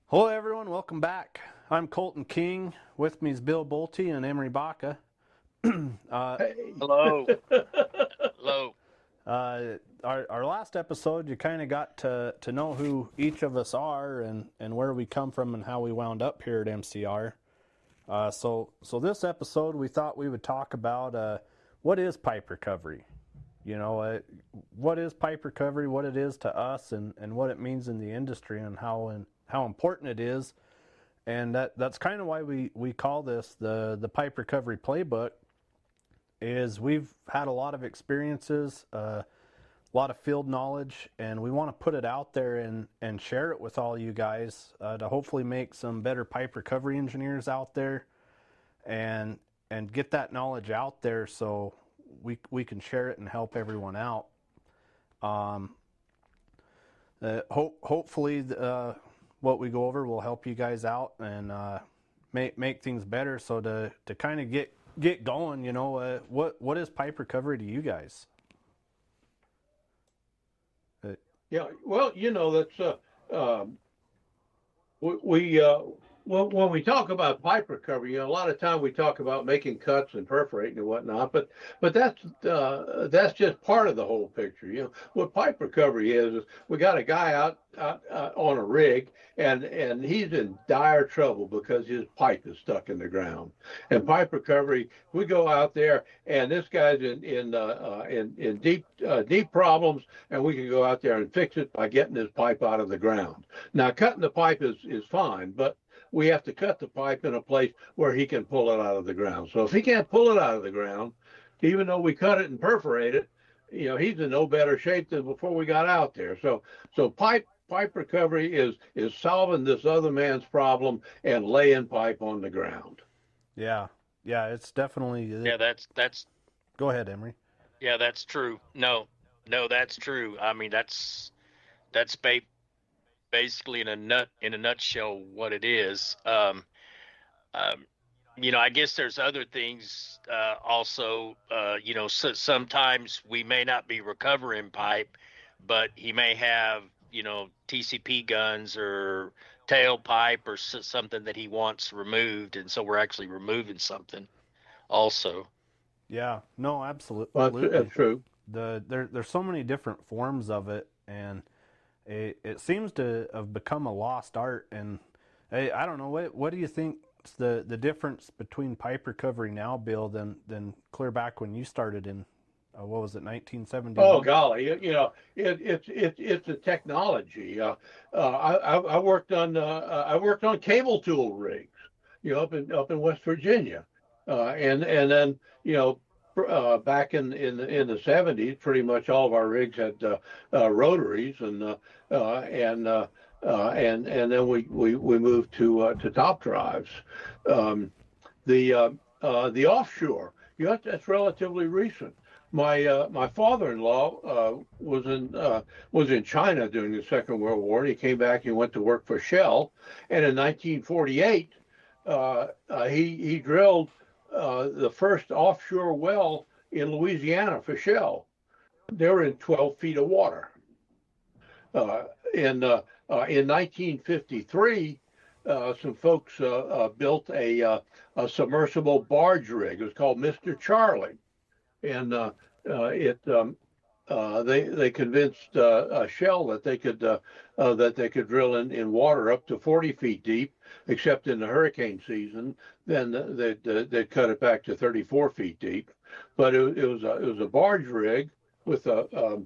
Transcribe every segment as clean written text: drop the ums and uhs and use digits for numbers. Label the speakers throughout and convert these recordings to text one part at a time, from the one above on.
Speaker 1: Hello, everyone. Welcome back. I'm Colton King. With me is Bill Bolte and Emery Baca. uh,
Speaker 2: Hey.
Speaker 3: Hello. Hello.
Speaker 1: our last episode, you kind of got to know who each of us are and where we come from and how we wound up here at MCR. So this episode, we thought we would talk about what is pipe recovery. What is pipe recovery, what it is to us, and what it means in the industry, and how important it is. And that's kind of why we call this the pipe recovery playbook. Is we've had a lot of experiences, a lot of field knowledge, and we want to put it out there and share it with all you guys to hopefully make some better pipe recovery engineers out there, and get that knowledge out there so we can share it and help everyone out. Hopefully what we go over will help you guys out and make things better. So to kind of get going, what is pipe recovery to you guys?
Speaker 2: Yeah, well, that's we when we talk about pipe recovery, a lot of time we talk about making cuts and perforating and whatnot, but that's just part of the whole picture. What pipe recovery is we got a guy out on a rig, and he's in dire trouble because his pipe is stuck in the ground. And pipe recovery, we go out there, and this guy's in deep problems, and we can go out there and fix it by getting his pipe out of the ground. Now, cutting the pipe is fine, but we have to cut the pipe in a place where he can pull it out of the ground. So if he can't pull it out of the ground, even though we cut it and perforate it, he's in no better shape than before we got out there. So pipe recovery is solving this other man's problem and laying pipe on the ground.
Speaker 1: Yeah, it's definitely.
Speaker 3: Yeah, that's
Speaker 1: Go ahead, Emery.
Speaker 3: yeah, that's true. No, that's true. I mean, that's basically in a nutshell what it is. Um, I guess there's other things also. Sometimes we may not be recovering pipe, but he may have TCP guns or tailpipe or something that he wants removed, and so we're actually removing something also.
Speaker 1: Yeah, no,
Speaker 2: Well,
Speaker 1: absolutely.
Speaker 2: that's true.
Speaker 1: There's so many different forms of it, and it seems to have become a lost art. And I don't know, what do you think the difference between pipe recovery now, Bill, than clear back when you started in what was it,
Speaker 2: Oh
Speaker 1: 1971?
Speaker 2: golly, it's a technology. I worked on cable tool rigs, up in West Virginia, and then back in the 70s, pretty much all of our rigs had rotaries, and then we moved to top drives. Um, the offshore, that's relatively recent. My father-in-law was in China during the Second World War, and he came back. He went to work for Shell, and in 1948, he drilled the first offshore well in Louisiana for Shell. They were in 12 feet of water. Uh, in 1953, some folks built a submersible barge rig. It was called Mr. Charlie, and it they convinced Shell that they could drill in water up to 40 feet deep, except in the hurricane season. Then they'd cut it back to 34 feet deep. But it was a barge rig with a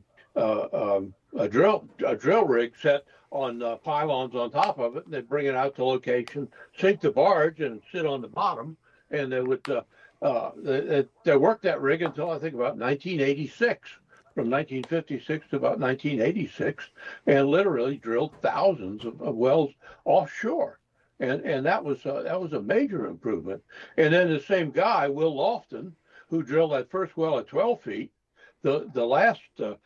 Speaker 2: drill rig set on pylons on top of it, and they'd bring it out to location, sink the barge, and sit on the bottom, and they worked that rig until I think about 1986, from 1956 to about 1986, and literally drilled thousands of wells offshore. And that was a major improvement. And then the same guy, Will Lofton, who drilled that first well at 12 feet, the last the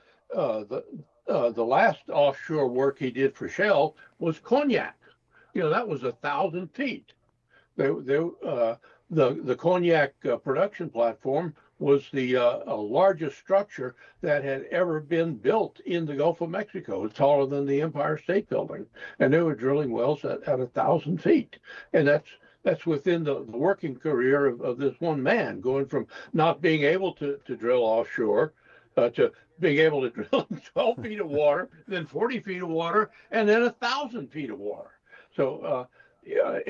Speaker 2: last offshore work he did for Shell was Cognac. That was 1,000 feet. They, the Cognac production platform was the largest structure that had ever been built in the Gulf of Mexico. It's taller than the Empire State Building, and they were drilling wells at 1,000 feet, and that's within the working career of this one man, going from not being able to drill offshore to being able to drill in 12 feet of water, then 40 feet of water, and then 1,000 feet of water. So, you know,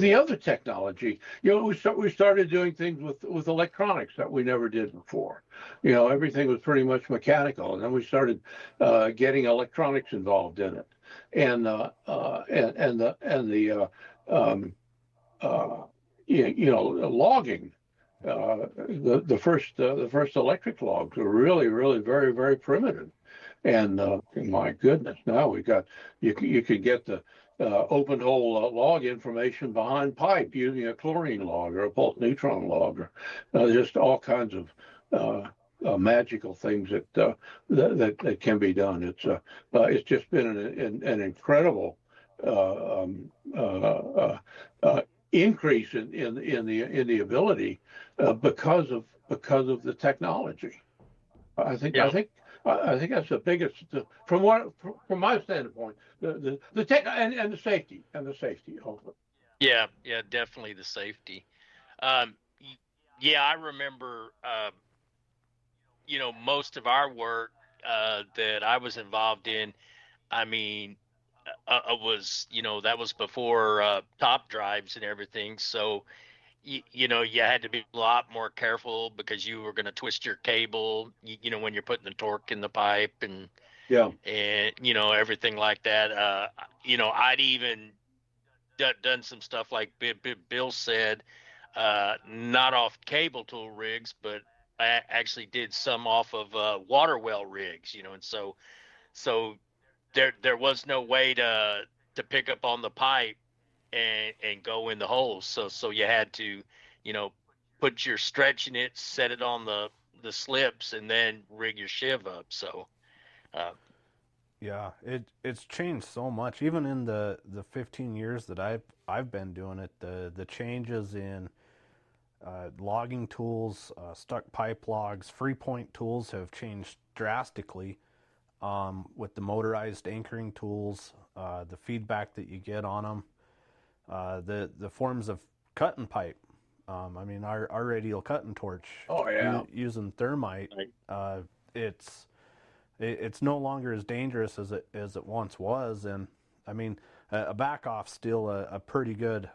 Speaker 2: the other technology, you know, we started doing things with electronics that we never did before. You know, everything was pretty much mechanical, and then we started getting electronics involved in it, and the you know, logging. The first electric logs were really very, very primitive, and my goodness, now we got you could get the open hole log information behind pipe using a chlorine log or a pulse neutron log, or just all kinds of magical things that can be done. It's just been an incredible increase in the ability because of the technology. I think that's the biggest from my standpoint, the tech and the safety of it.
Speaker 3: Yeah, definitely the safety. Yeah, I remember, you know, most of our work that I was involved in. I mean, was, you know, that was before top drives and everything. So, you know, you had to be a lot more careful because you were going to twist your cable, you know, when you're putting the torque in the pipe and you know, everything like that. You know, I'd even done some stuff like Bill said, not off cable tool rigs, but I actually did some off of water well rigs, you know, and so there was no way to pick up on the pipe and go in the holes. So you had to, you know, put your stretch in it, set it on the slips, and then rig your shiv up. So
Speaker 1: yeah, it's changed so much. Even in the 15 years that I've been doing it, the changes in logging tools, stuck pipe logs, free point tools have changed drastically. With the motorized anchoring tools, the feedback that you get on them, the forms of cutting pipe. I mean, our radial cutting torch.
Speaker 2: Oh yeah.
Speaker 1: Using thermite, it's no longer as dangerous as it once was, and I mean, a back off's still a pretty good.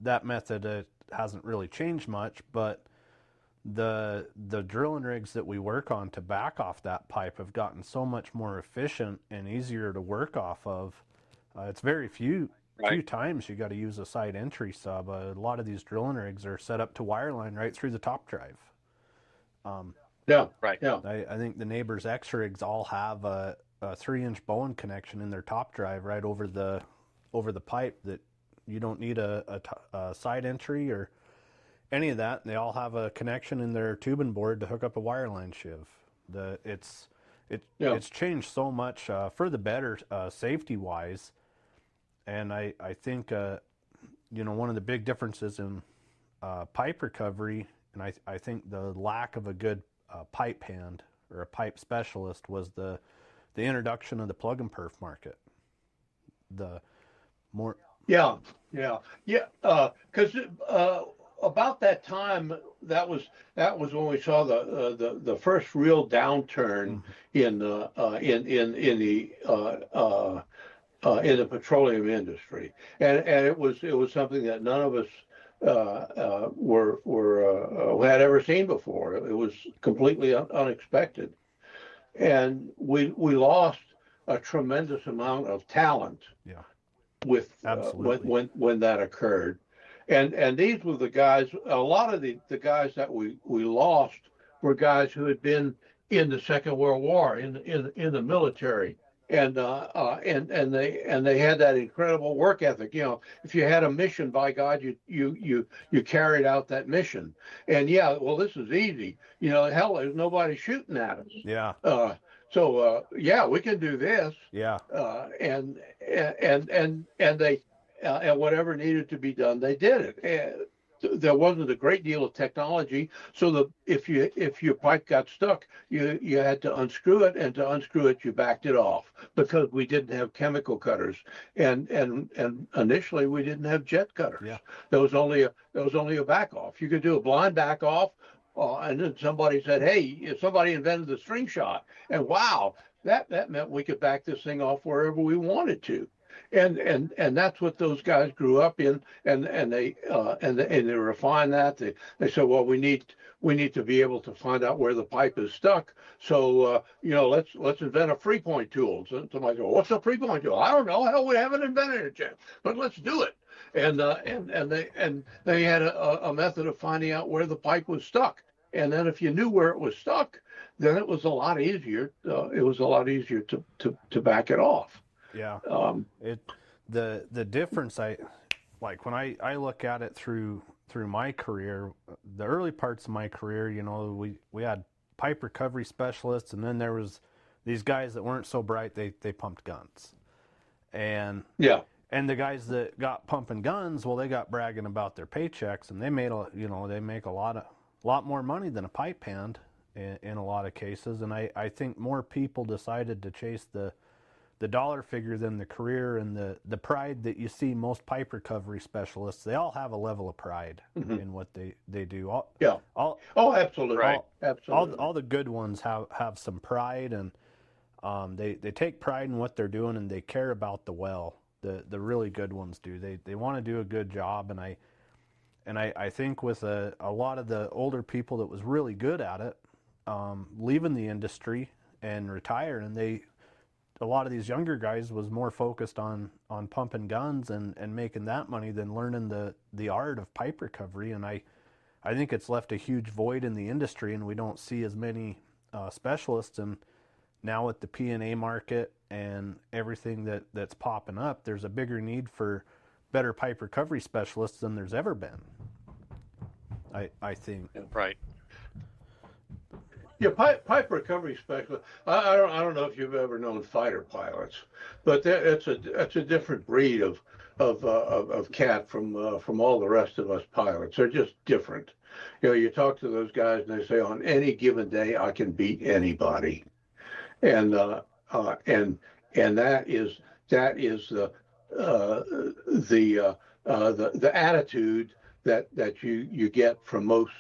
Speaker 1: That method hasn't really changed much, but the drilling rigs that we work on to back off that pipe have gotten so much more efficient and easier to work off of. It's very few times you got to use a side entry sub. A lot of these drilling rigs are set up to wireline right through the top drive.
Speaker 2: Yeah.
Speaker 1: I think the neighbors' X rigs all have a 3-inch Bowen connection in their top drive right over the pipe, that you don't need a side entry or any of that. They all have a connection in their tubing board to hook up a wireline shiv. It's changed so much for the better, safety wise, and I think you know, one of the big differences in pipe recovery, and I think the lack of a good pipe hand or a pipe specialist, was the introduction of the plug and perf market.
Speaker 2: Because about that time, that was when we saw the first real downturn in the petroleum industry, and it was something that none of us had ever seen before. It was completely unexpected, and we lost a tremendous amount of talent.
Speaker 1: Yeah.
Speaker 2: With when that occurred, and these were the guys. A lot of the guys that we lost were guys who had been in the Second World War in the military, and they had that incredible work ethic. You know, if you had a mission, by God, you carried out that mission. And yeah, well, this is easy. You know, hell, there's nobody shooting at us.
Speaker 1: Yeah.
Speaker 2: So yeah, we can do this.
Speaker 1: Yeah.
Speaker 2: And and whatever needed to be done, they did it. And there wasn't a great deal of technology, so if your pipe got stuck, you had to unscrew it, and to unscrew it, you backed it off, because we didn't have chemical cutters, and initially we didn't have jet cutters.
Speaker 1: Yeah.
Speaker 2: There was only a back off. You could do a blind back off, and then somebody said, "Hey, somebody invented the string shot," and wow, that meant we could back this thing off wherever we wanted to. And that's what those guys grew up in, and they refine that. They said, well, we need to be able to find out where the pipe is stuck. So let's invent a 3-point tool. So somebody goes, well, what's a 3-point tool? I don't know. Hell, we haven't invented it yet, but let's do it. And they had a method of finding out where the pipe was stuck. And then if you knew where it was stuck, then it was a lot easier. To back it off.
Speaker 1: Yeah. The difference, like when I look at it through my career, the early parts of my career, we had pipe recovery specialists, and then there was these guys that weren't so bright, they pumped guns. And
Speaker 2: yeah.
Speaker 1: And the guys that got pumping guns, well, they got bragging about their paychecks, and they make a lot more money than a pipe hand in a lot of cases. And I think more people decided to chase the dollar figure than the career and the pride that you see most pipe recovery specialists. They all have a level of pride in what they do.
Speaker 2: Absolutely.
Speaker 3: Right.
Speaker 2: Absolutely.
Speaker 1: All the good ones have some pride, and they take pride in what they're doing, and they care about the well. The really good ones do. They want to do a good job, and I think with a lot of the older people that was really good at it, leaving the industry and retiring, and a lot of these younger guys was more focused on pumping guns and making that money than learning the art of pipe recovery. And I think it's left a huge void in the industry, and we don't see as many specialists. And now with the P&A market and everything that's popping up, there's a bigger need for better pipe recovery specialists than there's ever been, I think.
Speaker 3: Right.
Speaker 2: Yeah, pipe recovery specialist. I don't know if you've ever known fighter pilots, but that's a different breed of cat from all the rest of us pilots. They're just different. You talk to those guys and they say, on any given day I can beat anybody, and that is the attitude that you get from most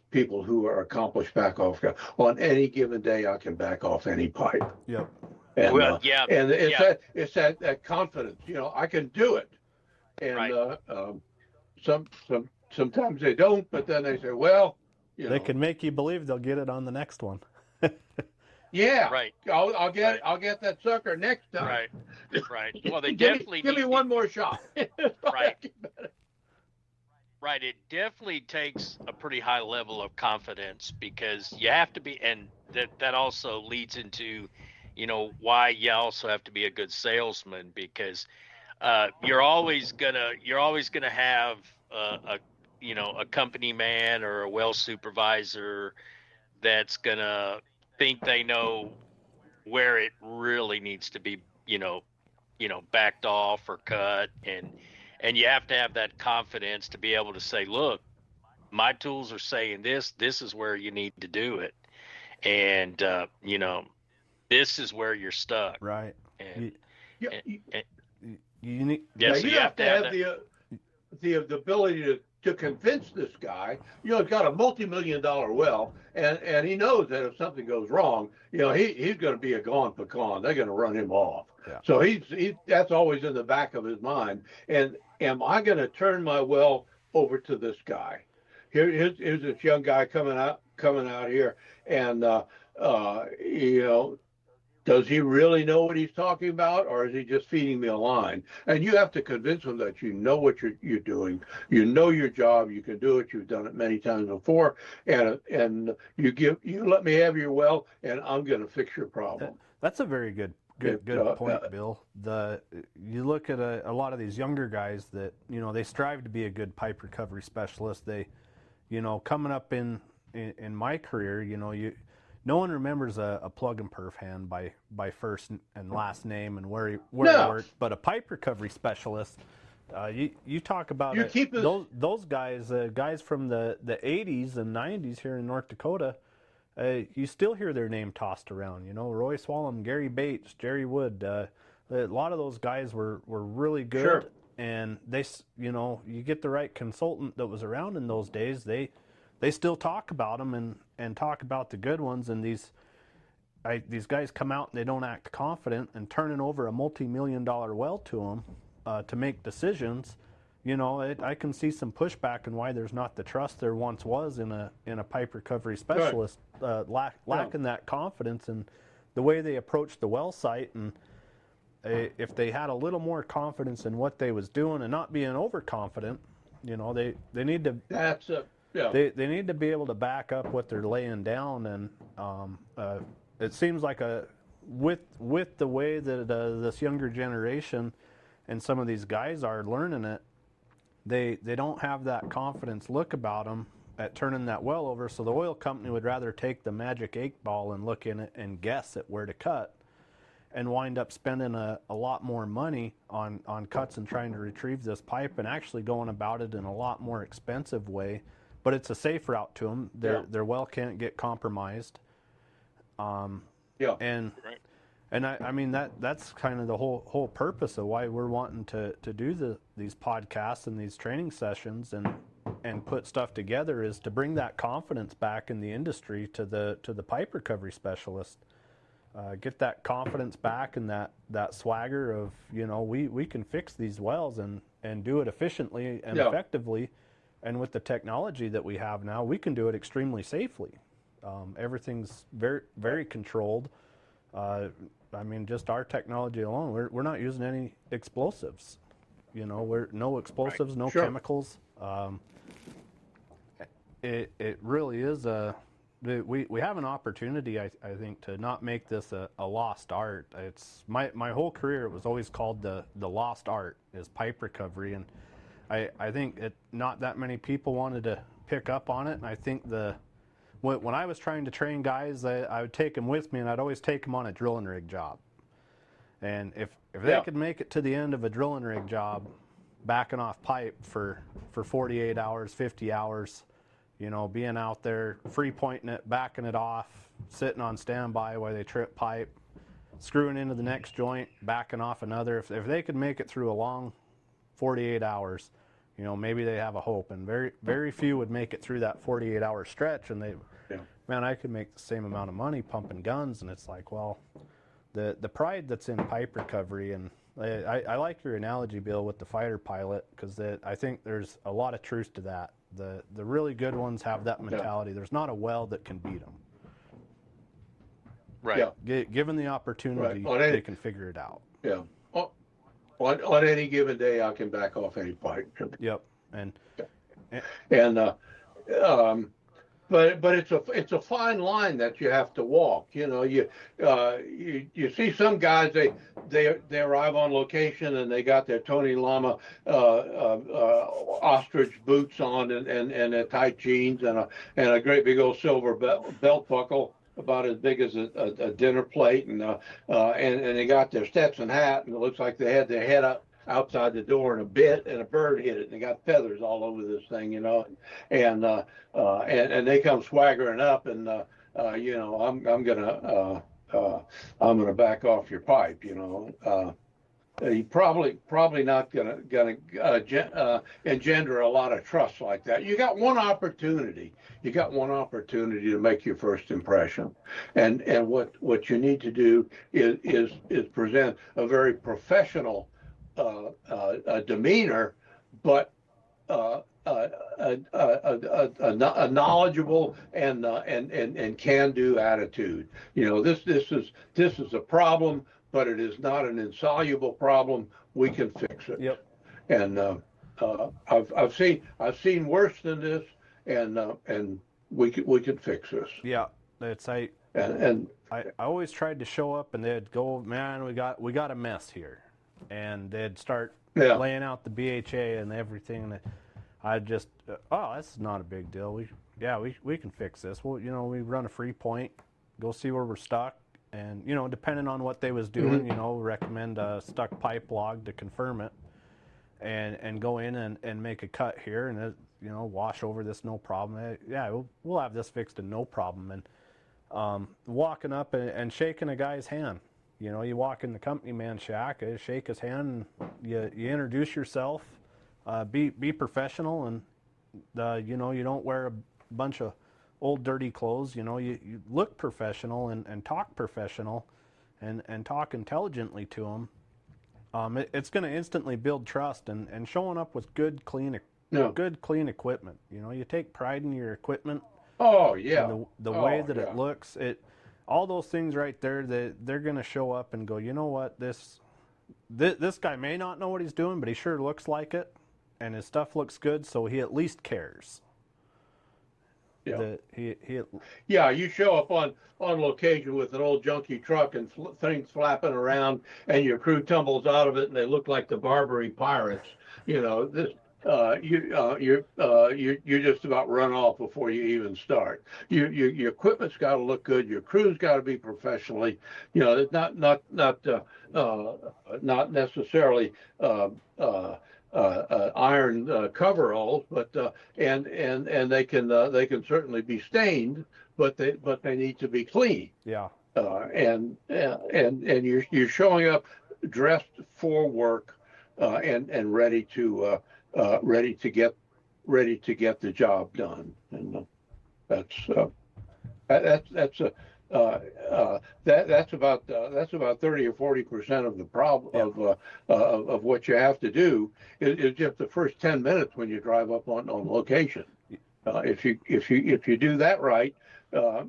Speaker 2: people who are accomplished back off guys. On any given day, I can back off any pipe.
Speaker 1: Yep.
Speaker 2: And,
Speaker 3: Well, yeah.
Speaker 2: And it's
Speaker 3: yeah.
Speaker 2: that confidence. I can do it. And
Speaker 3: Right.
Speaker 2: sometimes they don't, but then they say, well,
Speaker 1: They can make you believe they'll get it on the next one.
Speaker 2: yeah,
Speaker 3: Right.
Speaker 2: I'll get that sucker next time.
Speaker 3: Right. Right. Well, they
Speaker 2: give
Speaker 3: definitely
Speaker 2: me
Speaker 3: need-
Speaker 2: one more shot.
Speaker 3: Right. Right. It definitely takes a pretty high level of confidence, because you have to be, and that also leads into, why you also have to be a good salesman, because you're always gonna have a company man or a well supervisor that's gonna think they know where it really needs to be, backed off or cut, and you have to have that confidence to be able to say, look, my tools are saying this is where you need to do it. And, this is where you're stuck.
Speaker 1: Right.
Speaker 3: And,
Speaker 1: You need,
Speaker 2: you have to have the ability to convince this guy. He's got a multi-million-dollar well, and he knows that if something goes wrong, he's going to be a gone pecan. They're going to run him off.
Speaker 1: Yeah.
Speaker 2: So he's that's always in the back of his mind. And am I going to turn my well over to this guy? Here's this young guy coming out here, and does he really know what he's talking about, or is he just feeding me a line? And you have to convince him that you know what you're doing. You know your job. You can do it. You've done it many times before. And you let me have your well, and I'm going to fix your problem.
Speaker 1: That's a very good point, Bill. You look at a lot of these younger guys that they strive to be a good pipe recovery specialist. They, coming up in my career, no one remembers a plug and perf hand by first and last name and where he
Speaker 2: No.
Speaker 1: worked, but a pipe recovery specialist. You talk about
Speaker 2: You keep this-
Speaker 1: those guys, guys from the 80s and 90s here in North Dakota. You still hear their name tossed around. You know, Roy Swallem, Gary Bates, Jerry Wood. A lot of those guys were really good.
Speaker 2: Sure.
Speaker 1: And they, you know, you get the right consultant that was around in those days. They still talk about them and talk about the good ones. And these guys come out and they don't act confident, and turning over a multi-million-dollar well to them to make decisions. You know, I can see some pushback and why there's not the trust there once was in a pipe recovery specialist, lacking that confidence in the way they approach the well site. And if they had a little more confidence in what they was doing and not being overconfident, you know, they need to.
Speaker 2: That's yeah.
Speaker 1: They need to be able to back up what they're laying down, and it seems like with the way that this younger generation and some of these guys are learning it, they don't have that confidence look about them at turning that well over. So the oil company would rather take the magic 8-ball and look in it and guess at where to cut, and wind up spending a lot more money on cuts and trying to retrieve this pipe, and actually going about it in a lot more expensive way. But it's a safe route to them. Their well can't get compromised.
Speaker 2: Yeah.
Speaker 1: And
Speaker 3: Right.
Speaker 1: and I mean that's kind of the whole purpose of why we're wanting to do these podcasts and these training sessions and put stuff together, is to bring that confidence back in the industry to the pipe recovery specialist. Get that confidence back and that swagger of, you know, we can fix these wells and do it efficiently and effectively. And with the technology that we have now, we can do it extremely safely. Everything's very, very controlled. I mean, just our technology alone, we're not using any explosives. You know, we're no explosives, no
Speaker 2: Sure.
Speaker 1: chemicals. It really is we have an opportunity, I think, to not make this a lost art. It's my whole career, it was always called the lost art is pipe recovery, and I think not that many people wanted to pick up on it. And I think when I was trying to train guys, I would take them with me, and I'd always take them on a drilling rig job. And if they could make it to the end of a drilling rig job, backing off pipe for 48 hours, 50 hours, you know, being out there, free pointing it, backing it off, sitting on standby while they trip pipe, screwing into the next joint, backing off another. If they could make it through a long 48 hours, you know, maybe they have a hope. And very, very few would make it through that 48-hour stretch. And man, I could make the same amount of money pumping guns. And it's like, well, the pride that's in pipe recovery, and I like your analogy, Bill, with the fighter pilot, because I think there's a lot of truth to that. The really good ones have that mentality. There's not a well that can beat them.
Speaker 3: Right.
Speaker 2: Yeah.
Speaker 1: Given the opportunity,
Speaker 2: Right.
Speaker 1: they can figure it out.
Speaker 2: Yeah. On any given day, I can back off any pipe.
Speaker 1: Yep. And
Speaker 2: but it's a fine line that you have to walk. You know, you see some guys, they arrive on location and they got their Tony Lama ostrich boots on and their tight jeans and a great big old silver belt buckle about as big as a dinner plate, and they got their Stetson hat, and it looks like they had their head up outside the door, and a bit and a bird hit it, and they got feathers all over this thing, you know, and they come swaggering up, and you know, I'm gonna back off your pipe, you know. You probably not gonna engender a lot of trust like that. You got one opportunity. You got one opportunity to make your first impression, and what you need to do is present a very professional demeanor, but a knowledgeable and can-do attitude. You know, this is a problem, but it is not an insoluble problem. We can fix it.
Speaker 1: Yep.
Speaker 2: And I've seen worse than this, and we can fix this.
Speaker 1: Yeah, I always tried to show up, and they'd go, man, we got a mess here, and they'd start laying out the BHA and everything, and I'd just, that's not a big deal. We can fix this. Well, you know, we run a free point, go see where we're stuck, and depending on what they was doing, recommend a stuck pipe log to confirm it, and go in and make a cut here, and wash over this, no problem. Yeah, we'll have this fixed and no problem. And walking up and shaking a guy's hand. You walk in the company man shack, shake his hand, and you introduce yourself, be professional, and you don't wear a bunch of old dirty clothes. You look professional and talk professional, and talk intelligently to them. It's going to instantly build trust, and showing up with good clean equipment. You take pride in your equipment.
Speaker 2: Oh yeah.
Speaker 1: And the way that it looks, all those things right there, they're going to show up and go, you know what, this guy may not know what he's doing, but he sure looks like it, and his stuff looks good, so he at least cares.
Speaker 2: Yeah.
Speaker 1: Yeah,
Speaker 2: you show up on location with an old junky truck and things flapping around, and your crew tumbles out of it, and they look like the Barbary pirates. This. You're just about run off before you even start. Your equipment's got to look good. Your crew's got to be professionally. Not necessarily iron coveralls, but and they can certainly be stained, but they need to be clean.
Speaker 1: Yeah.
Speaker 2: And you're showing up dressed for work, and ready to get the job done. And that's about 30 or 40% of the problem of what you have to do is just the first 10 minutes when you drive up on location. If you do that right, if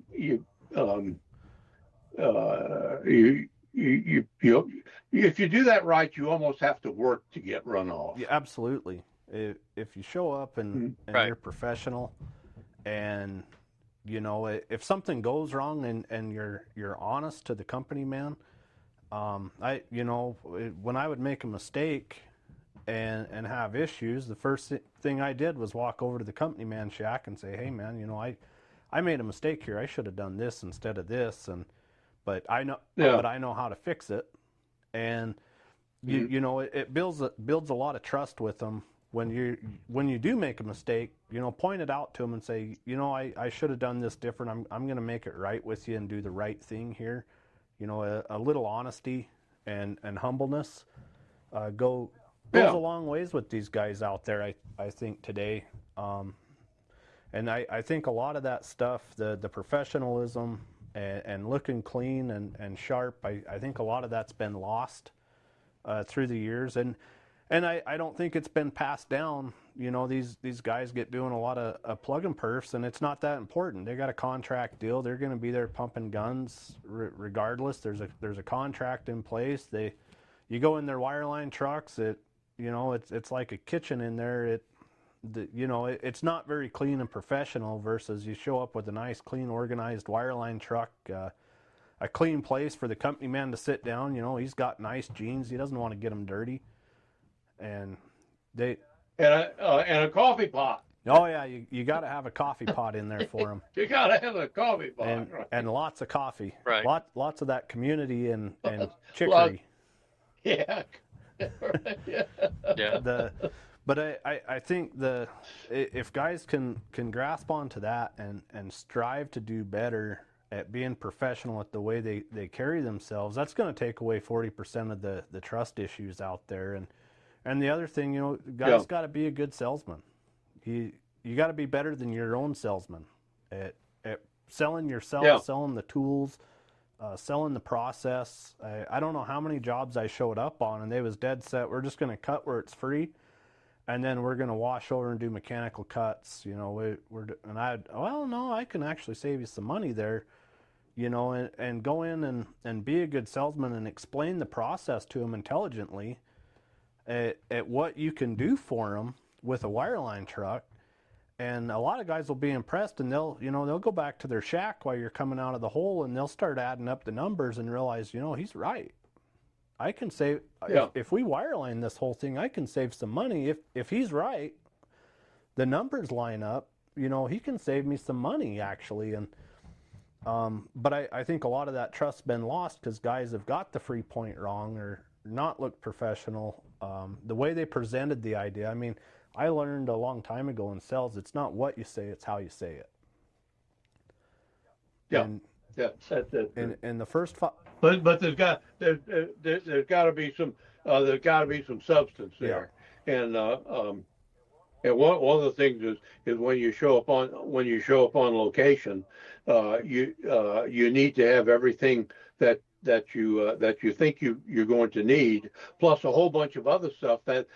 Speaker 2: you do that right, you almost have to work to get run off.
Speaker 1: Yeah, absolutely. If you show up and
Speaker 3: Right.
Speaker 1: you're professional, and if something goes wrong and you're honest to the company man, when I would make a mistake and have issues, the first thing I did was walk over to the company man shack and say, hey man, I made a mistake here. I should have done this instead of this, but I know how to fix it. And it builds a lot of trust with them when you do make a mistake. Point it out to them and say, I should have done this different. I'm going to make it right with you and do the right thing here. A little honesty and humbleness goes a long ways with these guys out there, I think today. And I think a lot of that stuff, the professionalism and looking clean and sharp, I think a lot of that's been lost through the years, and I don't think it's been passed down. These guys get doing a lot of plug and perfs, and it's not that important. They got a contract deal. They're going to be there pumping guns regardless. There's a contract in place. You go in their wireline trucks. It's like a kitchen in there. It's not very clean and professional. Versus you show up with a nice, clean, organized wireline truck. A clean place for the company man to sit down. He's got nice jeans. He doesn't want to get them dirty. And
Speaker 2: a coffee pot.
Speaker 1: Oh yeah, you got to have a coffee pot in there for them.
Speaker 2: You got to have a coffee pot,
Speaker 1: and lots of coffee.
Speaker 3: Right.
Speaker 1: Lots of that community and chicory.
Speaker 2: Yeah.
Speaker 3: Yeah.
Speaker 1: But I think if guys can grasp onto that and strive to do better at being professional at the way they carry themselves, that's going to take away 40% of the trust issues out there. And the other thing, guys got to be a good salesman. You got to be better than your own salesman at selling yourself, selling the tools, selling the process. I don't know how many jobs I showed up on, and they was dead set, we're just going to cut where it's free, and then we're going to wash over and do mechanical cuts. I can actually save you some money there. And go in and be a good salesman and explain the process to them intelligently at what you can do for them with a wireline truck. And a lot of guys will be impressed, and they'll go back to their shack while you're coming out of the hole, and they'll start adding up the numbers and realize, he's right. I can save, if we wireline this whole thing, I can save some money. If he's right, the numbers line up, he can save me some money actually. And But I think a lot of that trust's been lost because guys have got the 3-point wrong or not looked professional. The way they presented the idea, I mean, I learned a long time ago in sales, it's not what you say, it's how you say it.
Speaker 2: Yeah,
Speaker 1: And
Speaker 2: yeah.
Speaker 1: in the first
Speaker 2: But there's got to be some substance there, and one of the things is when you show up on location, you need to have everything that you think you're going to need, plus a whole bunch of other stuff that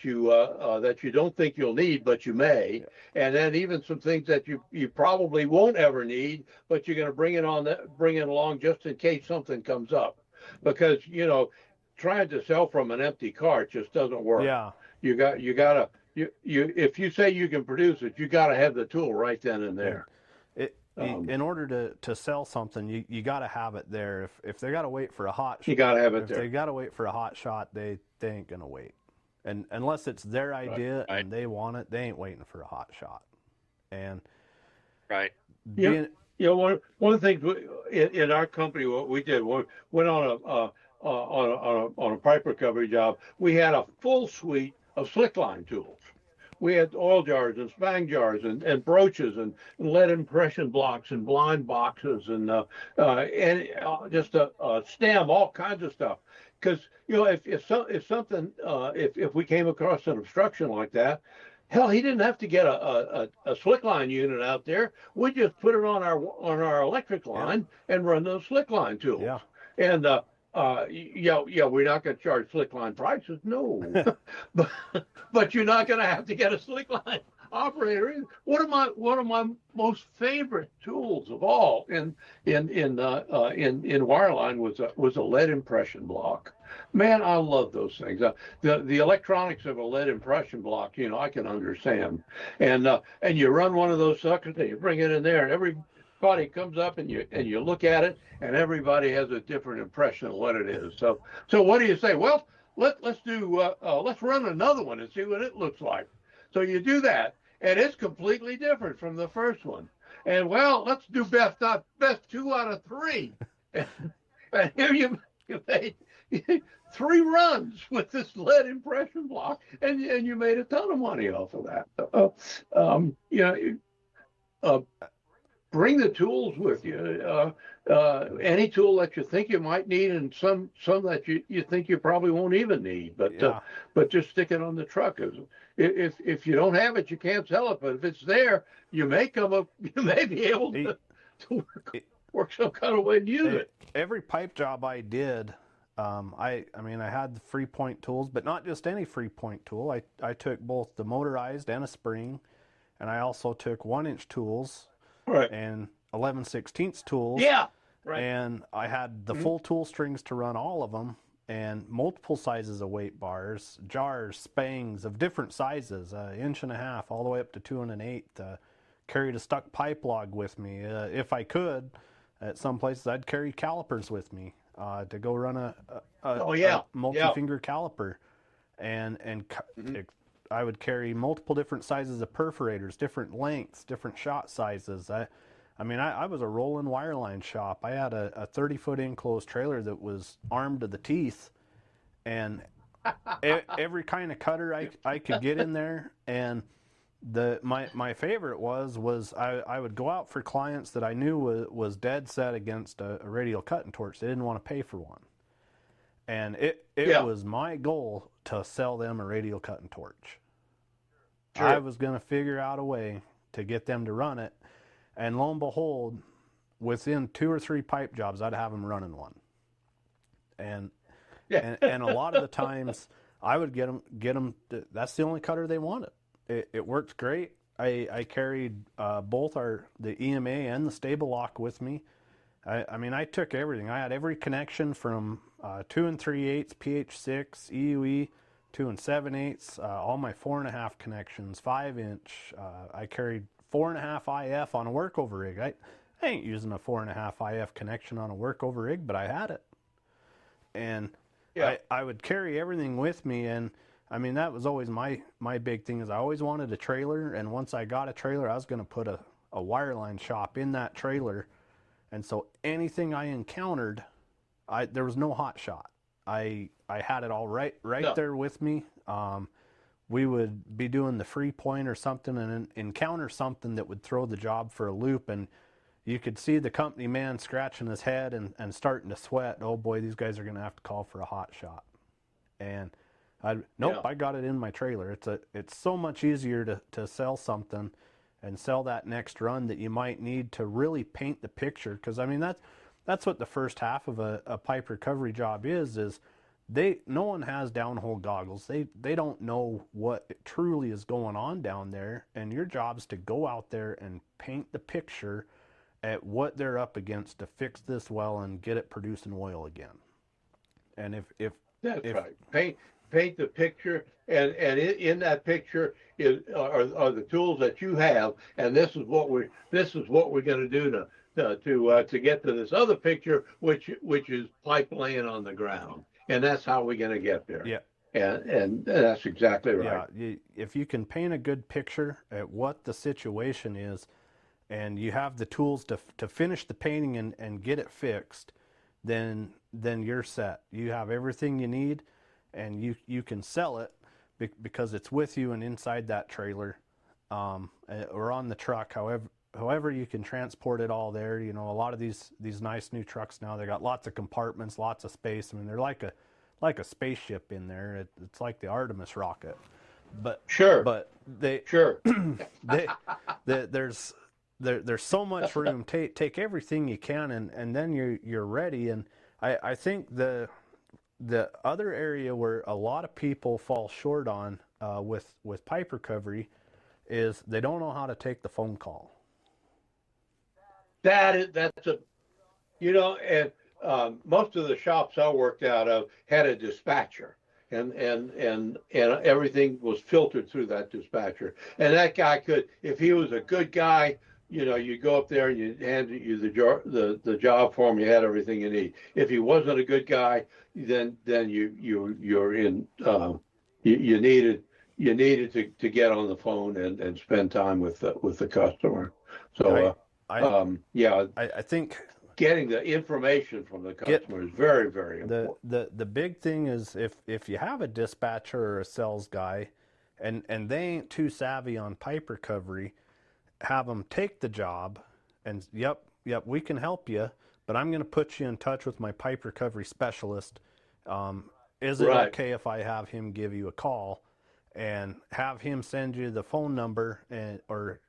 Speaker 2: you don't think you'll need, but you may, and then even some things that you probably won't ever need, but you're going to bring it along just in case something comes up, because trying to sell from an empty cart just doesn't work.
Speaker 1: Yeah.
Speaker 2: You gotta if you say you can produce it, you gotta have the tool right then and there.
Speaker 1: In order to sell something, you got to have it there. If they got to wait for a hot shot,
Speaker 2: you gotta have it
Speaker 1: if
Speaker 2: there.
Speaker 1: they got to wait for a hot shot, they ain't gonna wait. And unless it's their idea
Speaker 3: Right.
Speaker 1: and they want it, they ain't waiting for a hot shot. And
Speaker 3: Right.
Speaker 2: Yeah. One of the things in our company, what we did, we went on a pipe recovery job. We had a full suite of slickline tools. We had oil jars and spang jars and broaches and lead impression blocks and blind boxes and just a stem, all kinds of stuff. Because if we came across an obstruction like that, hell, he didn't have to get a slickline unit out there. We just put it on our electric line and run those slickline tools.
Speaker 1: Yeah.
Speaker 2: And we're not going to charge slickline prices, no, but you're not going to have to get a slickline operator. One of my most favorite tools of all in wireline was a lead impression block. Man, I love those things. The electronics of a lead impression block, I can understand. And you run one of those suckers and you bring it in there, and everybody comes up and you look at it, and everybody has a different impression of what it is. So what do you say? Well, let's run another one and see what it looks like. So you do that, and it's completely different from the first one. And well, let's do best 2 out of 3. And here you made 3 runs with this lead impression block, and you made a ton of money off of that. Bring the tools with you. Any tool that you think you might need, and some that you think you probably won't even need. But just stick it on the truck. If you don't have it, you can't sell it. But if it's there, you may be able to work some kind of way to use it.
Speaker 1: Every pipe job I did, I had the 3-point tools, but not just any 3-point tool. I took both the motorized and a spring, and I also took 1-inch tools.
Speaker 2: Right.
Speaker 1: And 11/16 tools.
Speaker 2: Yeah. Right.
Speaker 1: And I had the full tool strings to run all of them, and multiple sizes of weight bars, jars, spangs of different sizes, 1.5 inches all the way up to 2 1/8. Carried a stuck pipe log with me. If I could, at some places I'd carry calipers with me to go run a multi-finger caliper, and I would carry multiple different sizes of perforators, different lengths, different shot sizes. I was a rolling wireline shop. I had a 30-foot enclosed trailer that was armed to the teeth, and every kind of cutter I could get in there. And my favorite was I would go out for clients that I knew was dead set against a radial cutting torch. They didn't want to pay for one. And it was my goal to sell them a radial cutting torch. Sure. I was going to figure out a way to get them to run it, and lo and behold, within 2 or 3 pipe jobs, I'd have them running one. And a lot of the times, I would get them. That's the only cutter they wanted. It worked great. I carried both the EMA and the stable lock with me. I took everything. I had every connection from 2 3/8 PH6 EUE. 2 7/8, all my 4.5 connections, 5-inch. I carried 4.5 IF on a workover rig. I ain't using a 4.5 IF connection on a workover rig, but I had it. And I would carry everything with me, and that was always my big thing, is I always wanted a trailer, and once I got a trailer, I was going to put a wireline shop in that trailer, And so anything I encountered, there was no hot shot. I had it all right
Speaker 2: No.
Speaker 1: there with me. We would be doing the free point or something and encounter something that would throw the job for a loop, and you could see the company man scratching his head and starting to sweat. Oh boy, these guys are going to have to call for a hot shot. And I got it in my trailer. It's so much easier to sell something and sell that next run that you might need to really paint the picture. Because I mean that's what the first half of a pipe recovery job is no one has downhole goggles. They don't know what truly is going on down there, and your job is to go out there and paint the picture at what they're up against to fix this well and get it producing oil again. And if
Speaker 2: right, paint the picture, and in that picture are the tools that you have, and this is what we're going to do to get to this other picture, which is pipe laying on the ground. And that's how we're going to get there.
Speaker 1: Yeah.
Speaker 2: And that's exactly right.
Speaker 1: Yeah. If you can paint a good picture at what the situation is, and you have the tools to finish the painting and get it fixed, then you're set. You have everything you need, and you can sell it because it's with you and inside that trailer, or on the truck. However you can transport it all there. You know, a lot of these nice new trucks now, they got lots of compartments, lots of space. I mean, they're like a spaceship in there. It's like the Artemis rocket. But there's so much room. Take everything you can, and then you're ready. And I think the other area where a lot of people fall short on with pipe recovery is they don't know how to take the phone call.
Speaker 2: That's and most of the shops I worked out of had a dispatcher, and everything was filtered through that dispatcher. And that guy could, if he was a good guy, you go up there and you hand you the job form. You had everything you need. If he wasn't a good guy, then you're in. You needed to get on the phone and spend time with the customer. So. I think getting the information from the customer is very, very important.
Speaker 1: The big thing is if you have a dispatcher or a sales guy and they ain't too savvy on pipe recovery, have them take the job and yep, we can help you, but I'm going to put you in touch with my pipe recovery specialist. Is it okay if I have him give you a call? And have him send you the phone number or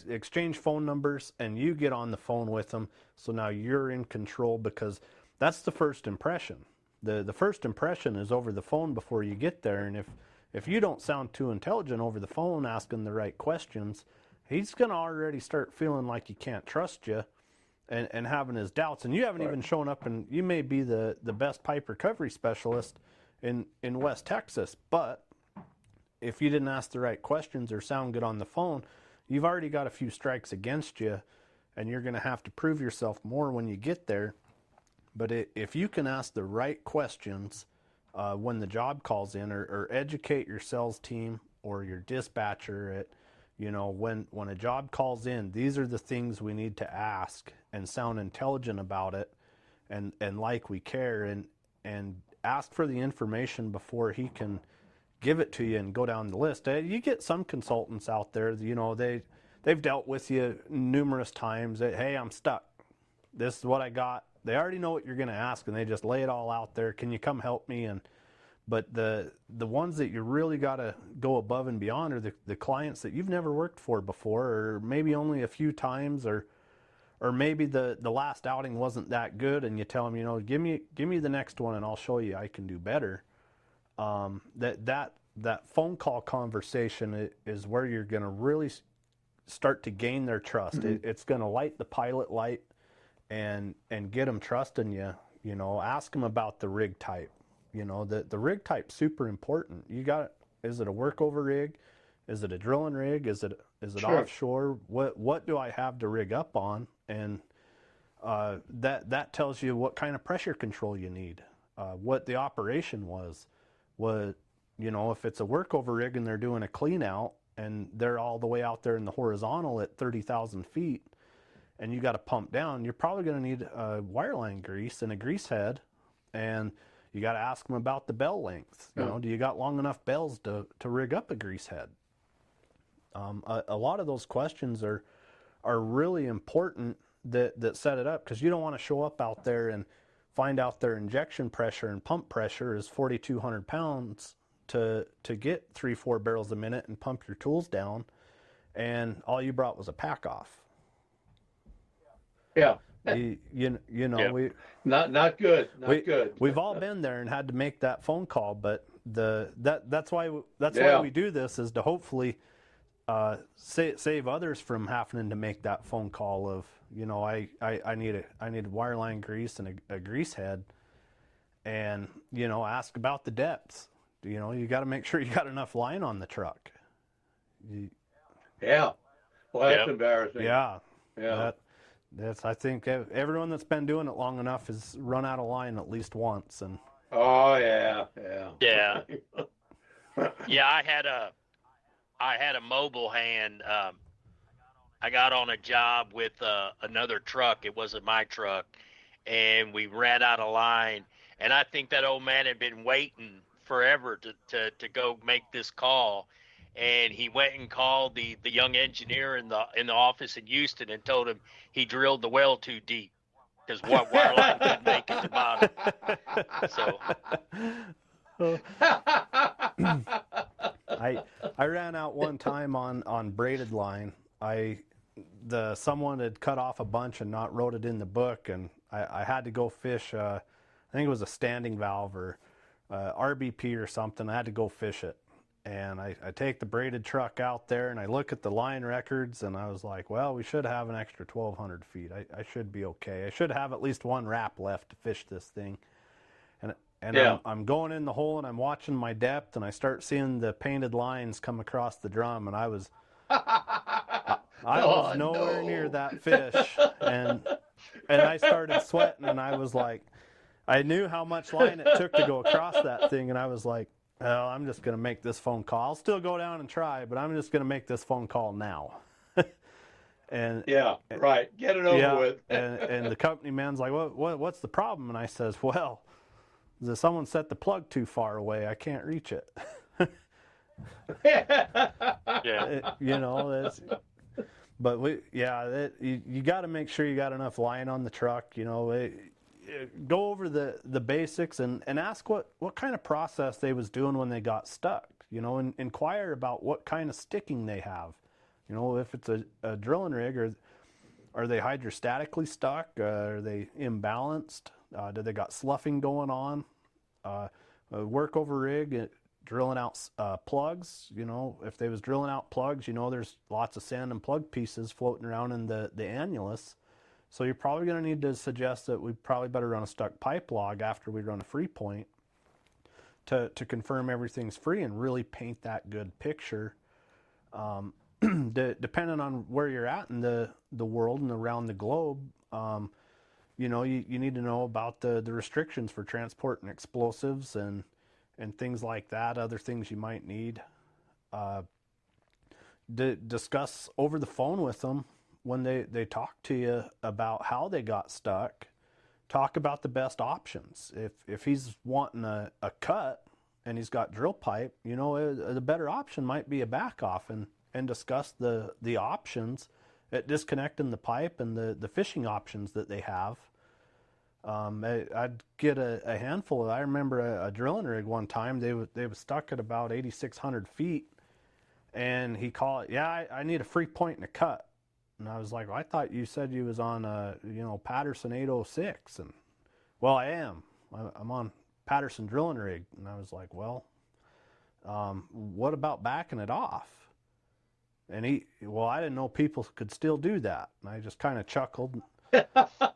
Speaker 1: exchange phone numbers, and you get on the phone with them. So now you're in control, because that's the first impression. The first impression is over the phone before you get there. And if you don't sound too intelligent over the phone asking the right questions, he's going to already start feeling like he can't trust you and having his doubts. And you haven't even shown up, and you may be the best pipe recovery specialist in West Texas, but if you didn't ask the right questions or sound good on the phone, you've already got a few strikes against you, and you're going to have to prove yourself more when you get there. But if you can ask the right questions when the job calls in, or educate your sales team or your dispatcher at, when a job calls in, these are the things we need to ask, and sound intelligent about it, and like we care, and ask for the information before he can give it to you and go down the list. You get some consultants out there, they've dealt with you numerous times. Hey, I'm stuck. This is what I got. They already know what you're going to ask, and they just lay it all out there. Can you come help me? But the ones that you really got to go above and beyond are the clients that you've never worked for before, or maybe only a few times, or maybe the last outing wasn't that good, and you tell them, give me the next one and I'll show you I can do better. That phone call conversation is where you're going to really start to gain their trust. Mm-hmm. It's going to light the pilot light and get them trusting you. Ask them about the rig type. The rig type's super important. Is it a workover rig? Is it a drilling rig? Is it offshore? What do I have to rig up on? And that tells you what kind of pressure control you need, what the operation was. If it's a workover rig and they're doing a clean out and they're all the way out there in the horizontal at 30,000 feet, and you got to pump down, you're probably going to need wireline grease and a grease head, and you got to ask them about the bell length. You know, do you got long enough bells to rig up a grease head? A lot of those questions are really important that set it up, because you don't want to show up out there and find out their injection pressure and pump pressure is 4,200 pounds to get 3-4 barrels a minute and pump your tools down, and all you brought was a pack off.
Speaker 2: Yeah.
Speaker 1: We
Speaker 2: Not good. Not good.
Speaker 1: We've all been there and had to make that phone call, but that's why we do this, is to hopefully save others from having to make that phone call of, you know, I need wireline grease and a grease head, and, you know, ask about the depths. You know, you got to make sure you got enough line on the truck.
Speaker 2: Yeah. Well, that's embarrassing.
Speaker 1: Yeah.
Speaker 2: Yeah.
Speaker 1: That's, I think everyone that's been doing it long enough has run out of line at least once. And
Speaker 2: oh yeah.
Speaker 3: Yeah. Yeah, I had a mobile hand. I got on a job with another truck. It wasn't my truck, and we ran out of line. And I think that old man had been waiting forever to go make this call. And he went and called the young engineer in the office in Houston and told him he drilled the well too deep, because wireline couldn't make it to bottom. So
Speaker 1: I ran out one time on braided line. Someone had cut off a bunch and not wrote it in the book, and I had to go fish. I think it was a standing valve or RBP or something. I had to go fish it. And I take the braided truck out there and I look at the line records, and I was like, well, we should have an extra 1,200 feet. I should be okay. I should have at least one wrap left to fish this thing. And
Speaker 2: yeah.
Speaker 1: I'm going in the hole and I'm watching my depth, and I start seeing the painted lines come across the drum, and I was nowhere near that fish. And I started sweating, and I was like, I knew how much line it took to go across that thing, and I was like, well, I'm just going to make this phone call. I'll still go down and try, but I'm just going to make this phone call now. And
Speaker 2: yeah, right. Get it over with.
Speaker 1: and the company man's like, what's the problem? And I says, well, someone set the plug too far away. I can't reach it.
Speaker 3: yeah.
Speaker 1: You know, but you got to make sure you got enough line on the truck. You know, go over the basics and ask what kind of process they was doing when they got stuck. You know, and inquire about what kind of sticking they have. You know, if it's a drilling rig, or are they hydrostatically stuck? Are they imbalanced? Do they got sloughing going on? Work over rig, drilling out plugs. You know, if they was drilling out plugs, you know, there's lots of sand and plug pieces floating around in the annulus. So you're probably going to need to suggest that we probably better run a stuck pipe log after we run a free point to confirm everything's free and really paint that good picture. Depending on where you're at in the world and around the globe, you know, you need to know about the restrictions for transporting explosives and things like that, other things you might need. Discuss over the phone with them when they talk to you about how they got stuck. Talk about the best options. If he's wanting a cut and he's got drill pipe, you know, the better option might be a back off, and discuss the options at disconnecting the pipe and the fishing options that they have. I'd get a handful of. I remember a drilling rig one time. They were stuck at about 8,600 feet, and he called. Yeah, I need a free point and a cut. And I was like, well, I thought you said you was on Patterson 806, and well, I am. I'm on Patterson drilling rig, and I was like, well, what about backing it off? And I didn't know people could still do that. And I just kind of chuckled.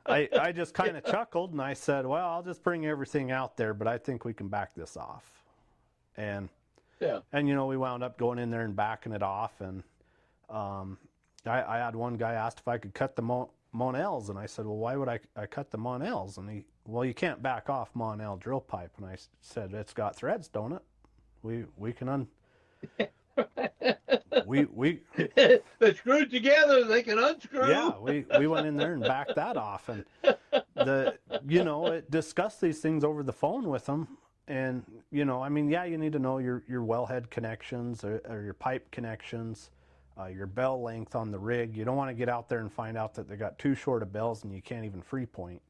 Speaker 1: I just kind of chuckled, and I said, well, I'll just bring everything out there, but I think we can back this off. And you know, we wound up going in there and backing it off. And I had one guy asked if I could cut the Monels, and I said, well, why would I cut the Monels? And well, you can't back off Monel drill pipe. And I said, it's got threads, don't it? We can we
Speaker 2: They're screwed together. They can unscrew.
Speaker 1: yeah, we went in there and backed that off, and it discussed these things over the phone with them. And I mean, yeah, you need to know your wellhead connections or your pipe connections, your bell length on the rig. You don't want to get out there and find out that they got too short of bells and you can't even free point.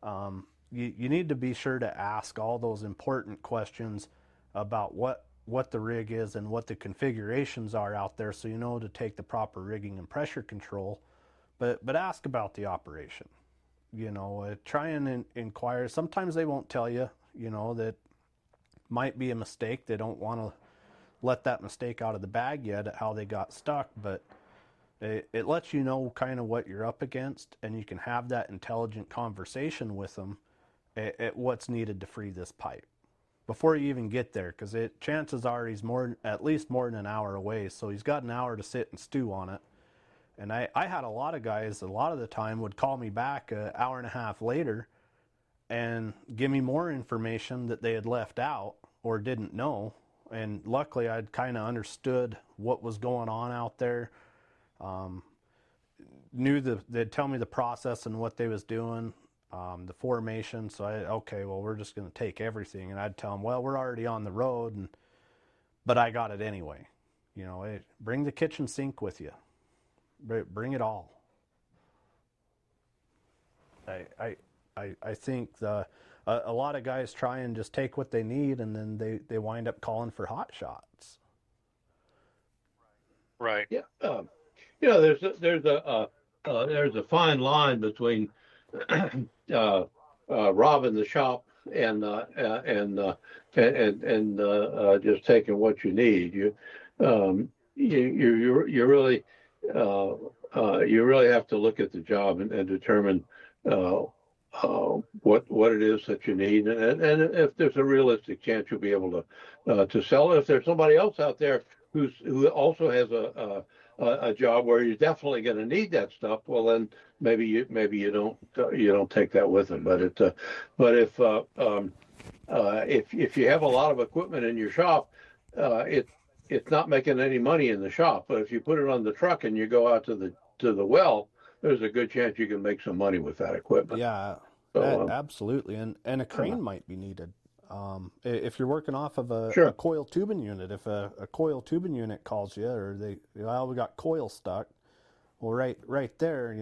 Speaker 1: You need to be sure to ask all those important questions about what the rig is and what the configurations are out there, so you know to take the proper rigging and pressure control. But ask about the operation. Try and inquire. Sometimes they won't tell you. That might be a mistake. They don't want to let that mistake out of the bag yet at how they got stuck, but it lets you know kind of what you're up against, and you can have that intelligent conversation with them at what's needed to free this pipe before you even get there, because chances are he's at least more than an hour away, so he's got an hour to sit and stew on it. And I had a lot of guys a lot of the time would call me back an hour and a half later and give me more information that they had left out or didn't know. And luckily I'd kind of understood what was going on out there. They'd tell me the process and what they was doing, the formation. So okay, well, we're just going to take everything. And I'd tell them, well, we're already on the road, but I got it anyway. Bring the kitchen sink with you. Bring it all. I think a lot of guys try and just take what they need, and then they wind up calling for hot shots.
Speaker 3: Right.
Speaker 2: Yeah. There's a fine line between robbing the shop and just taking what you need. You really have to look at the job and determine what it is that you need, and if there's a realistic chance you'll be able to sell it. If there's somebody else out there who also has a job where you're definitely going to need that stuff, well, then maybe you don't take that with them. But if you have a lot of equipment in your shop, it's not making any money in the shop. But if you put it on the truck and you go out to the well, there's a good chance you can make some money with that equipment.
Speaker 1: Yeah,
Speaker 2: So,
Speaker 1: absolutely. And a crane might be needed. If you're working off of a coil tubing unit, if a coil tubing unit calls you, or we got coil stuck, well, right there,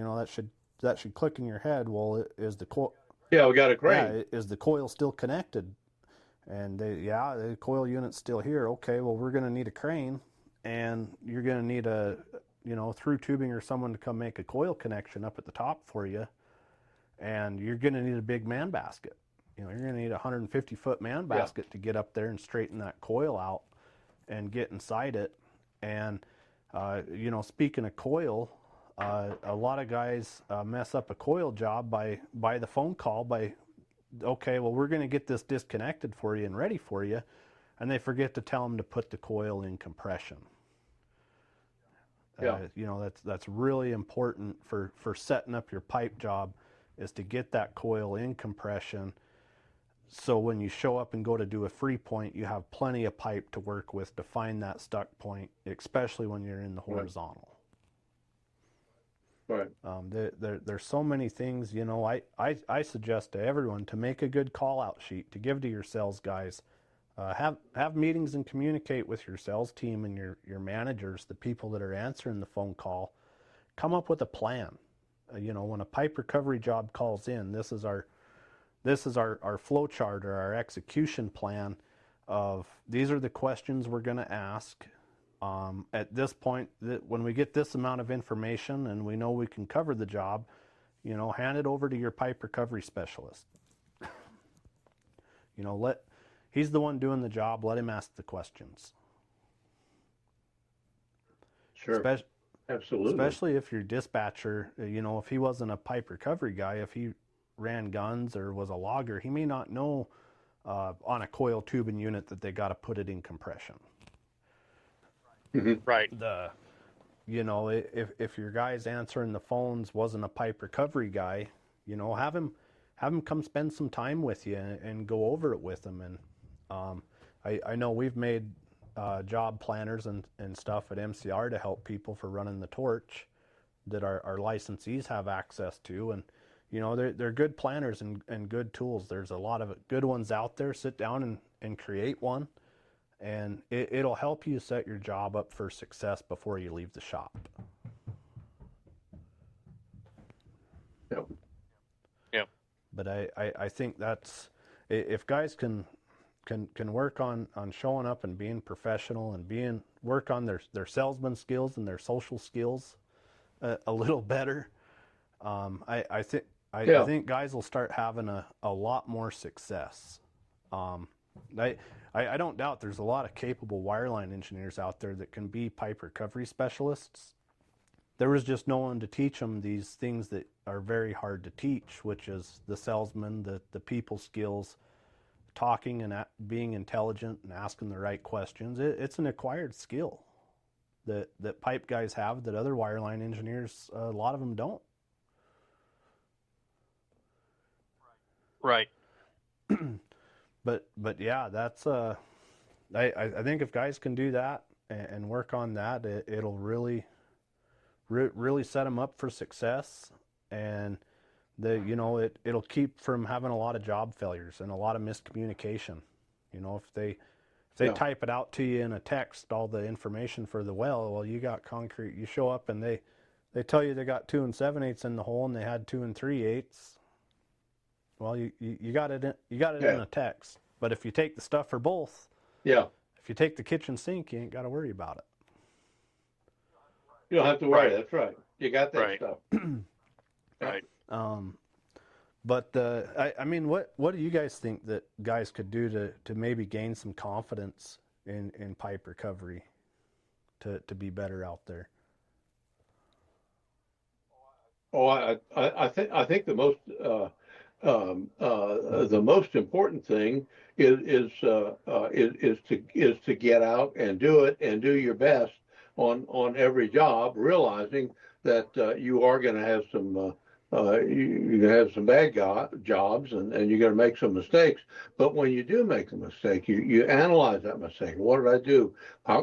Speaker 1: that should click in your head. Well, is the coil?
Speaker 2: Yeah, we got a crane.
Speaker 1: Yeah, is the coil still connected? And the coil unit's still here. Okay, well, we're going to need a crane, and you're going to need a through tubing or someone to come make a coil connection up at the top for you, and you're going to need a big man basket. You're going to need a 150-foot man basket to get up there and straighten that coil out and get inside it. And speaking of coil, a lot of guys mess up a coil job by the phone call okay, well, we're going to get this disconnected for you and ready for you, and they forget to tell them to put the coil in compression. That's really important for setting up your pipe job, is to get that coil in compression, so when you show up and go to do a free point, you have plenty of pipe to work with to find that stuck point, especially when you're in the horizontal.
Speaker 2: Right.
Speaker 1: There's so many things. I suggest to everyone to make a good call out sheet to give to your sales guys. Have meetings and communicate with your sales team and your managers, the people that are answering the phone call. Come up with a plan. When a pipe recovery job calls in, this is our flow chart, or our execution plan of, these are the questions we're going to ask. At this point, when we get this amount of information and we know we can cover the job, hand it over to your pipe recovery specialist. He's the one doing the job. Let him ask the questions.
Speaker 2: Sure. Absolutely.
Speaker 1: Especially if your dispatcher, if he wasn't a pipe recovery guy, if he ran guns or was a logger, he may not know on a coil tubing unit that they got to put it in compression.
Speaker 2: Mm-hmm.
Speaker 3: Right.
Speaker 1: If your guy's answering the phones wasn't a pipe recovery guy, have him come spend some time with you and go over it with him. And I know we've made job planners and stuff at MCR to help people for running the torch that our licensees have access to. And, you know, they're good planners and good tools. There's a lot of good ones out there. Sit down and create one, and it'll help you set your job up for success before you leave the shop.
Speaker 2: Yep.
Speaker 3: Yep.
Speaker 1: But I think that's, if guys can work on showing up and being professional and work on their salesman skills and their social skills a little better, I think guys will start having a lot more success. I don't doubt there's a lot of capable wireline engineers out there that can be pipe recovery specialists. There was just no one to teach them these things that are very hard to teach, which is the salesman, the people skills, talking and being intelligent and asking the right questions. It's an acquired skill that pipe guys have that other wireline engineers, a lot of them don't.
Speaker 3: Right.
Speaker 1: But yeah, that's I think if guys can do that and work on that, it'll really set them up for success, and it'll keep from having a lot of job failures and a lot of miscommunication. You know, if they type it out to you in a text, all the information for the well, you got concrete. You show up and they tell you they got 2 7/8 in the hole and they had 2 3/8. Well, you got it in a text. But if you take the stuff for both, if you take the kitchen sink, you ain't got to worry about it.
Speaker 2: You don't have to worry.
Speaker 3: Right.
Speaker 2: That's right. You got that
Speaker 3: Right.
Speaker 2: stuff.
Speaker 3: Right.
Speaker 1: But I mean, what do you guys think that guys could do to maybe gain some confidence in pipe recovery to be better out there?
Speaker 2: Oh, I think the most important thing is to get out and do it and do your best on every job, realizing that you are going to have some you're going to have some bad jobs and you're going to make some mistakes. But when you do make a mistake, you analyze that mistake. What did I do?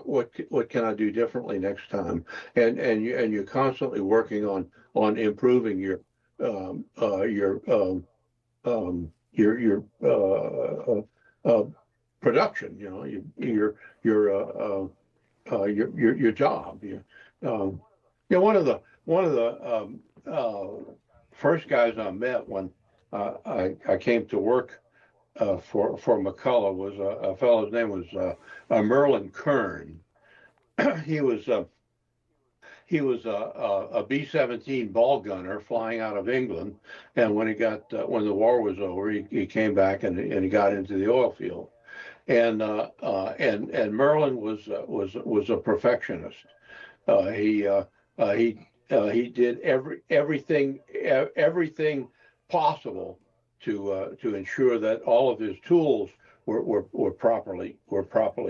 Speaker 2: What can I do differently next time? And you're constantly working on improving your production. You know, your job. One of the first guys I met when I came to work for McCullough was a fellow's name was Merlin Kern. He was a B-17 ball gunner flying out of England, and when the war was over, he came back and he got into the oil field, and Merlin was a perfectionist. He did everything possible to ensure that all of his tools were properly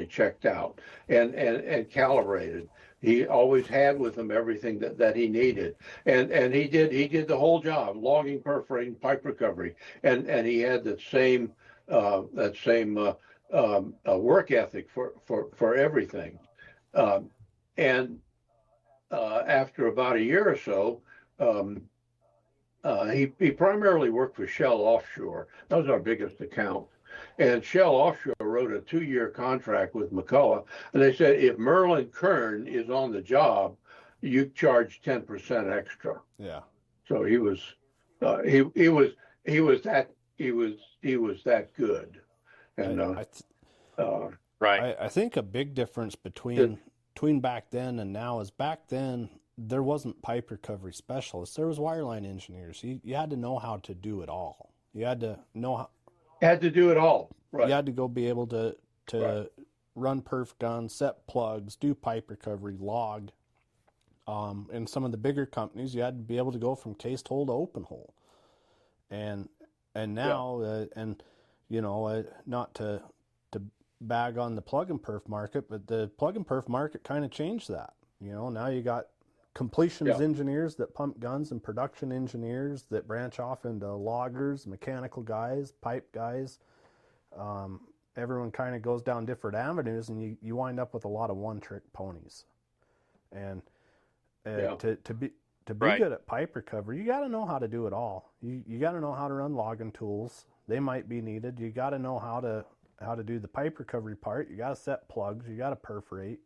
Speaker 2: checked out and calibrated. He always had with him everything that he needed, and he did the whole job: logging, perforating, pipe recovery, and he had that same work ethic for everything. And after about a year or so, he primarily worked for Shell Offshore. That was our biggest account. And Shell Offshore wrote a 2-year contract with McCullough, and they said if Merlin Kern is on the job, you charge 10% extra.
Speaker 1: Yeah.
Speaker 2: So he was that good. And
Speaker 3: Right.
Speaker 1: I think a big difference between back then and now is back then there wasn't pipe recovery specialists. There was wireline engineers. You had to know how to do it all. You had to know how.
Speaker 2: Had to do it all. Right.
Speaker 1: You had to go be able to run perf guns, set plugs, do pipe recovery, log. In some of the bigger companies, you had to be able to go from cased hole to open hole. And now, not to bag on the plug and perf market, but the plug and perf market kind of changed that. You know, now you got completions engineers that pump guns and production engineers that branch off into loggers, mechanical guys, pipe guys. everyone kind of goes down different avenues, and you wind up with a lot of one-trick ponies. And to be
Speaker 3: Right.
Speaker 1: good at pipe recovery, you got to know how to do it all. You got to know how to run logging tools. They might be needed. You got to know how to do the pipe recovery part. You got to set plugs. You got to perforate.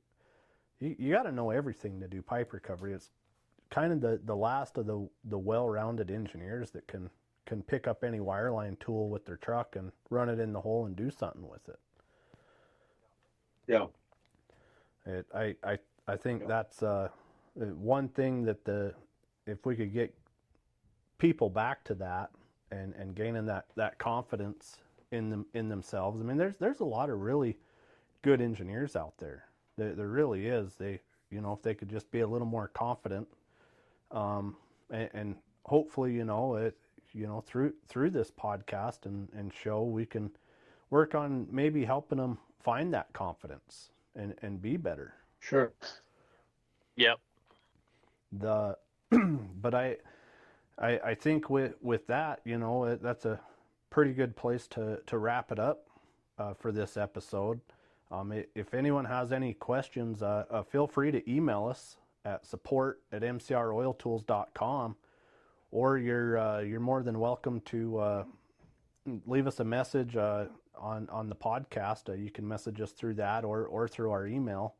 Speaker 1: You got to know everything to do pipe recovery. It's kind of the last of the well-rounded engineers that can pick up any wireline tool with their truck and run it in the hole and do something with it.
Speaker 2: Yeah.
Speaker 1: I think that's one thing that if we could get people back to that and gaining that confidence in themselves. I mean, there's a lot of really good engineers out there. There really is. If they could just be a little more confident, and hopefully, through this podcast and show, we can work on maybe helping them find that confidence and be better.
Speaker 2: Sure.
Speaker 3: Yep.
Speaker 1: But I think with that, that's a pretty good place to wrap it up for this episode. If anyone has any questions, feel free to email us at support@mcroiltools.com, or you're more than welcome to leave us a message on the podcast. You can message us through that or through our email.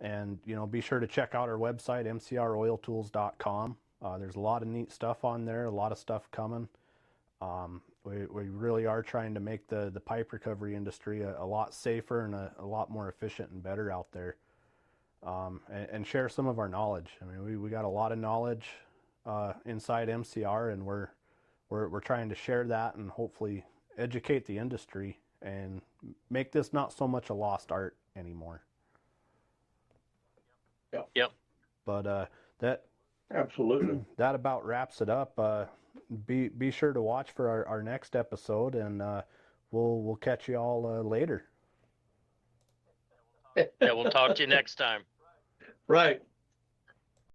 Speaker 1: And, be sure to check out our website, mcroiltools.com. There's a lot of neat stuff on there, a lot of stuff coming. We really are trying to make the pipe recovery industry a lot safer and a lot more efficient and better out there, and share some of our knowledge. I mean, we got a lot of knowledge inside MCR, and we're trying to share that and hopefully educate the industry and make this not so much a lost art anymore.
Speaker 3: Yep.
Speaker 1: But that
Speaker 2: Absolutely.
Speaker 1: that about wraps it up. Be sure to watch for our next episode, and we'll catch you all later.
Speaker 3: Yeah, we'll talk to you next time.
Speaker 2: Right.